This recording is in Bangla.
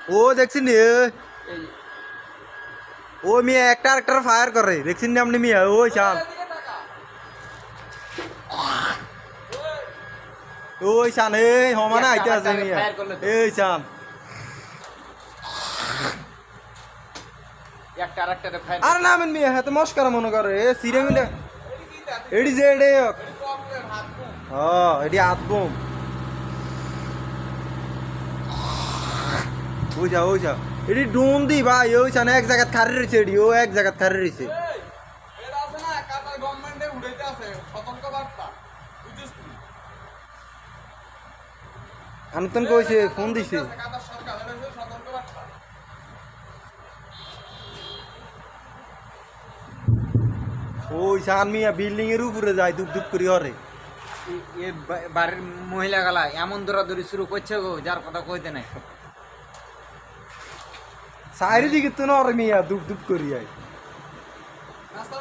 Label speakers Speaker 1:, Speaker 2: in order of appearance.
Speaker 1: ও দেখছেন নি ও মিয়া একটা আরেকটার ফায়ার করে দেখছেন নি আপনি মিয়া ওই শান ওই শান এই হমানা আইতে আছে মিয়া এই শান আর না আমেন মিয়া হ্যাঁ তো মস্কারা মনে করে এ সিরে মিলে এডি যে এডে হ্যাঁ এডি আতবম ওই যা এডি ডুন দি ভাই ওই শান এক জায়গা খারে রইছে এডি ও এক জায়গা খারে রইছে
Speaker 2: এটা আছে না কাতার গভর্নমেন্টে উড়াইতে আছে সতর্ক বার্তা বুঝছিস তুই
Speaker 1: আনতন কইছে ফোন দিছে
Speaker 2: কাতার সরকার এটা সতর্ক বার্তা
Speaker 1: ওই শান মিয়া বিল্ডিং এর উপরে যায় দুপ দুপ করে হরে
Speaker 3: এ বাড়ির মহিলা গালা এমন দৌড়াদৌড়ি শুরু করছে গো যার কথা কইতে নাই
Speaker 1: চারিদিকে তো না মিয়া দুপ দুপ করি যায়
Speaker 2: রাস্তা